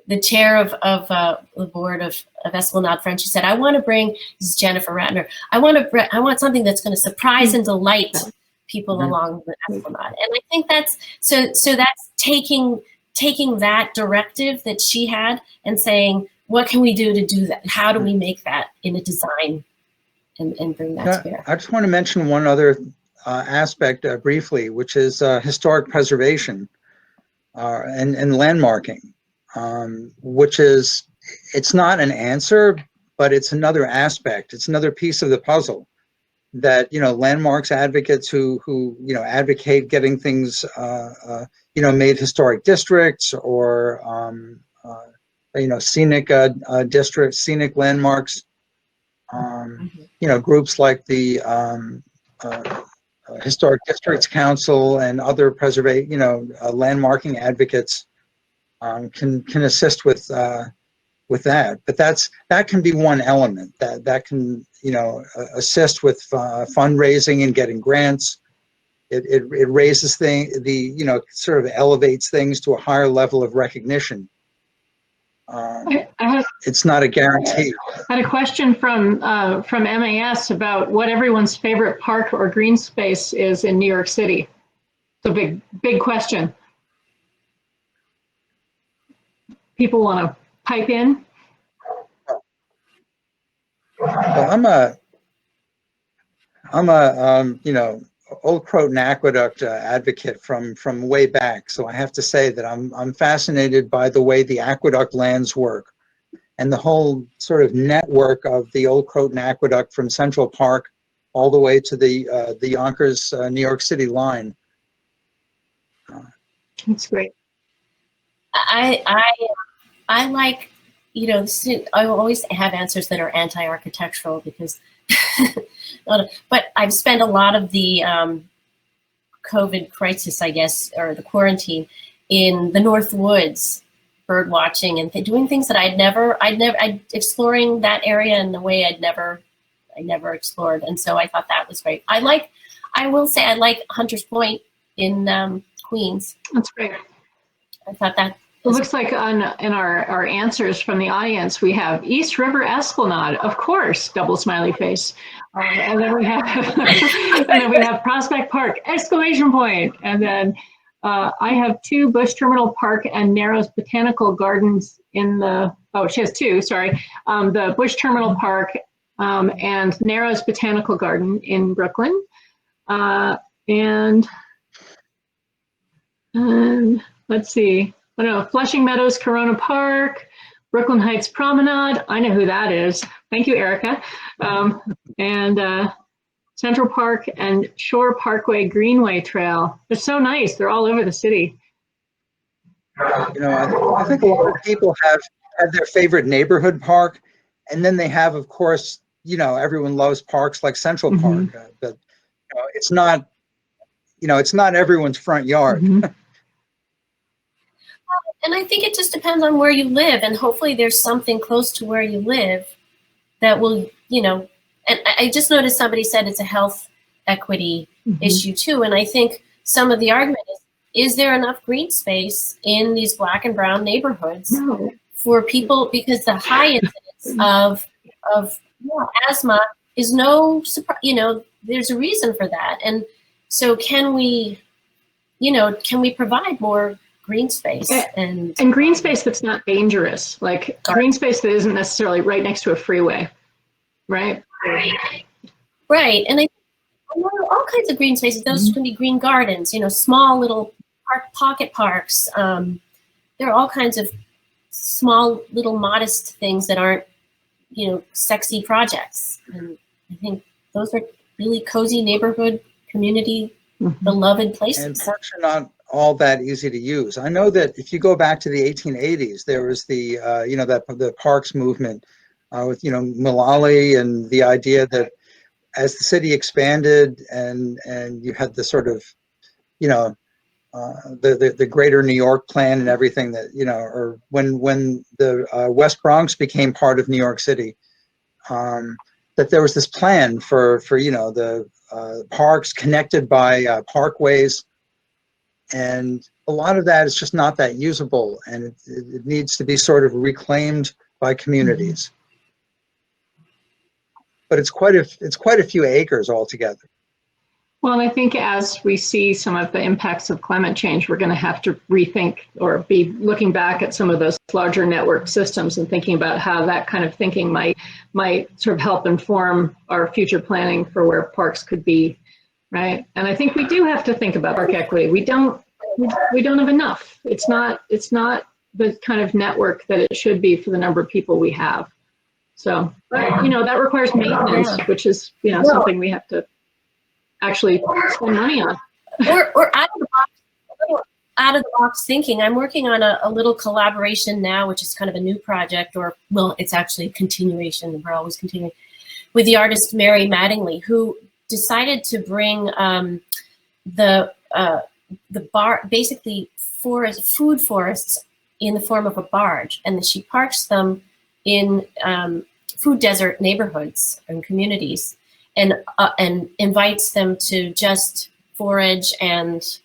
the chair of the board of Esplanade French, she said, I want to bring, this is Jennifer Ratner, I want something that's going to surprise and delight people along the Esplanade. And I think that's, so that's taking that directive that she had and saying, what can we do to do that? How do we make that in a design and bring that to bear? I just want to mention one other aspect briefly, which is historic preservation and landmarking. Which is, it's not an answer, but it's another aspect. It's another piece of the puzzle that, you know, landmarks advocates who you know, advocate getting things, you know, made historic districts or, you know, scenic districts, scenic landmarks, you know, groups like the Historic Districts Council and other you know, landmarking advocates can assist with that, but that can be one element that can, you know, assist with fundraising and getting grants. It raises you know, sort of elevates things to a higher level of recognition. It's not a guarantee. I had a question from MAS about what everyone's favorite park or green space is in New York City. It's a big question. People want to pipe in? Well, I'm a you know, Old Croton Aqueduct advocate from way back. So I have to say that I'm fascinated by the way the aqueduct lands work and the whole sort of network of the Old Croton Aqueduct from Central Park all the way to the Yonkers, New York City line. That's great. I like, you know, I always have answers that are anti-architectural because, but I've spent a lot of the COVID crisis, I guess, or the quarantine in the North Woods, bird watching and doing things that I'd exploring that area in a way I never explored. And so I thought that was great. I will say I like Hunters Point in Queens. That's great. I thought that. It looks like in our answers from the audience, we have East River Esplanade, of course, double smiley face. And then we have Prospect Park, exclamation point. And then I have 2 Bush Terminal Park and Narrows Botanical Gardens in the, oh, she has 2, sorry. The Bush Terminal Park and Narrows Botanical Garden in Brooklyn. And let's see. I don't know, Flushing Meadows, Corona Park, Brooklyn Heights Promenade. I know who that is. Thank you, Erica. And Central Park and Shore Parkway Greenway Trail. They're so nice. They're all over the city. You know, I think a lot of people have their favorite neighborhood park, and then they have, of course, you know, everyone loves parks like Central Park, but you know, it's not everyone's front yard. And I think it just depends on where you live, and hopefully there's something close to where you live that will, you know, and I just noticed somebody said it's a health equity issue too, and I think some of the argument is is there enough green space in these Black and brown neighborhoods for people? Because the high incidence of asthma is no surprise. You know, there's a reason for that. And so can we provide more green space and green space that's not dangerous, like green space that isn't necessarily right next to a freeway, right? Right. And all kinds of green spaces. Those can be green gardens, you know, small little pocket parks. There are all kinds of small little modest things that aren't, you know, sexy projects. And I think those are really cozy neighborhood, community, beloved places. And parks are not all that easy to use. I know that if you go back to the 1880s, there was the, you know, the parks movement with, you know, MNLA, and the idea that as the city expanded and you had the sort of, you know, the greater New York plan and everything that, you know, or when the West Bronx became part of New York City, that there was this plan for you know, the parks connected by parkways, and a lot of that is just not that usable, and it needs to be sort of reclaimed by communities. But it's quite a few acres altogether. Well, and I think as we see some of the impacts of climate change, we're going to have to rethink or be looking back at some of those larger network systems and thinking about how that kind of thinking might sort of help inform our future planning for where parks could be, right? And I think we do have to think about park equity. We don't have enough. It's not the kind of network that it should be for the number of people we have. So, you know, that requires maintenance, which is, you know, something we have to actually spend money on. or out of the box thinking. I'm working on a little collaboration now, which is kind of a new project, or well, it's actually a continuation. We're always continuing, with the artist Mary Mattingly, who decided to bring the basically food forests in the form of a barge, and she parks them in food desert neighborhoods and communities, and invites them to just forage and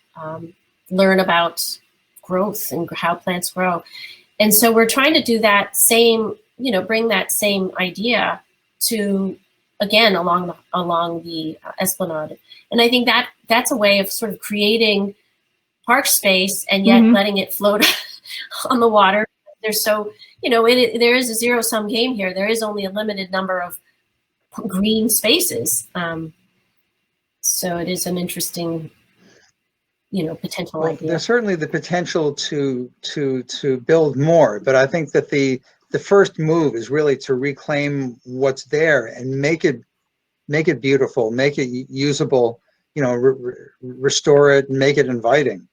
learn about growth and how plants grow. And so we're trying to do that same, you know, bring that same idea to, again, along the Esplanade. And I think that's a way of sort of creating park space and yet letting it float on the water. There's so, you know, there is a zero-sum game here. There is only a limited number of green spaces. So it is an interesting, you know, potential idea. There's certainly the potential to build more, but I think that the first move is really to reclaim what's there and make it beautiful, make it usable, you know, restore it and make it inviting.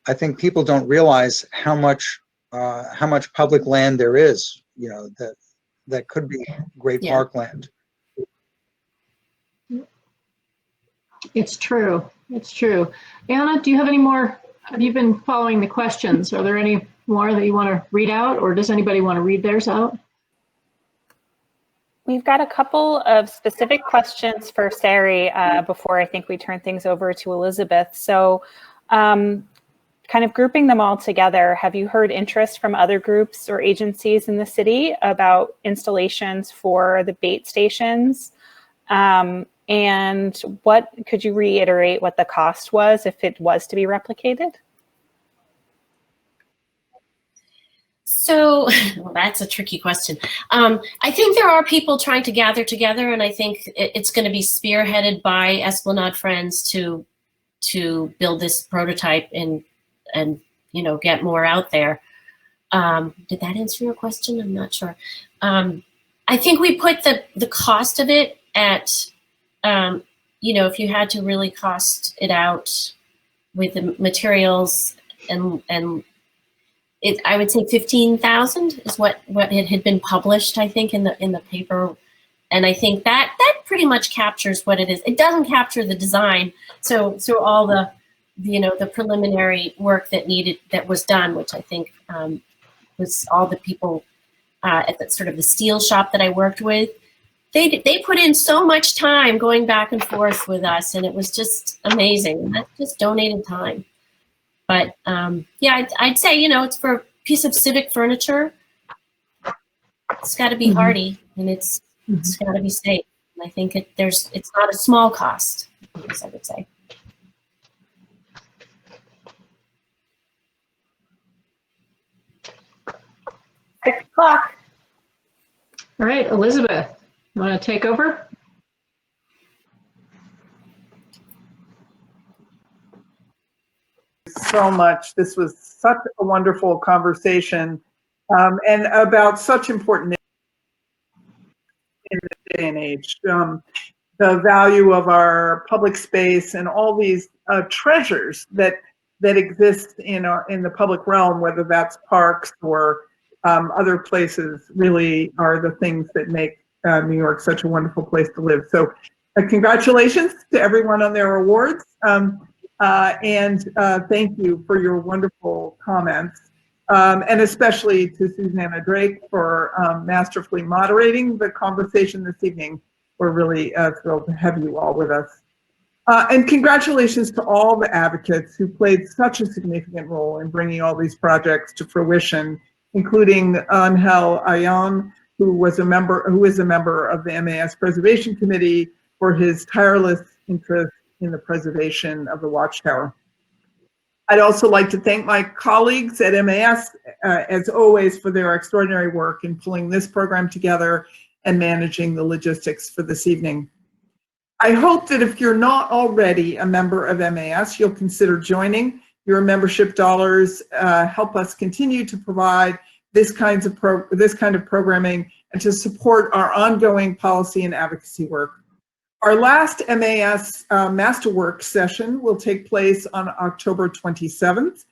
I think people don't realize how much public land there is, you know, that could be great parkland. It's true. It's true. Anna, do you have any more? Have you been following the questions? Are there any more that you want to read out, or does anybody want to read theirs out? We've got a couple of specific questions for Sari before I think we turn things over to Elizabeth. So kind of grouping them all together, have you heard interest from other groups or agencies in the city about installations for the bait stations? And what, could you reiterate what the cost was if it was to be replicated? So, well, that's a tricky question. I think there are people trying to gather together, and I think it's going to be spearheaded by Esplanade Friends to build this prototype and you know, get more out there. Did that answer your question? I'm not sure. I think we put the cost of it at, you know, if you had to really cost it out with the materials and I would say 15,000 is what it had been published, I think, in the paper, and I think that pretty much captures what it is. It doesn't capture the design, so all the, you know, the preliminary work that was done, which I think was all the people at the sort of the steel shop that I worked with. They put in so much time going back and forth with us, and it was just amazing. That's just donated time. But yeah, I'd say, you know, it's for a piece of civic furniture. It's got to be hardy, and it's got to be safe. And I think it's not a small cost, I guess I would say. Six o'clock. All right, Elizabeth, you want to take over? So much. This was such a wonderful conversation, and about such important in the day and age. The value of our public space and all these treasures that exist in the public realm, whether that's parks or other places, really are the things that make New York such a wonderful place to live. So congratulations to everyone on their awards. And thank you for your wonderful comments, and especially to Susanna Drake for masterfully moderating the conversation this evening. We're really thrilled to have you all with us. And congratulations to all the advocates who played such a significant role in bringing all these projects to fruition, including Angel AYON, who is a member of the MAS Preservation Committee, for his tireless interest in the preservation of the Watchtower. I'd also like to thank my colleagues at MAS, as always, for their extraordinary work in pulling this program together and managing the logistics for this evening. I hope that if you're not already a member of MAS, you'll consider joining. Your membership dollars help us continue to provide this kind of programming and to support our ongoing policy and advocacy work. Our last MAS MASterworks session will take place on October 27th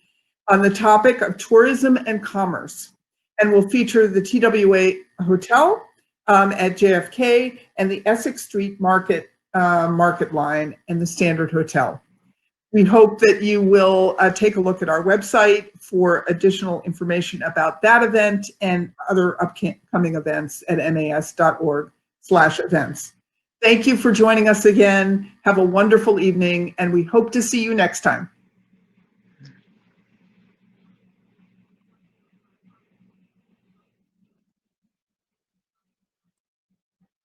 on the topic of tourism and commerce, and will feature the TWA Hotel at JFK and the Essex Street Market line and the Standard Hotel. We hope that you will take a look at our website for additional information about that event and other upcoming events at mas.org/events. Thank you for joining us again. Have a wonderful evening, and we hope to see you next time.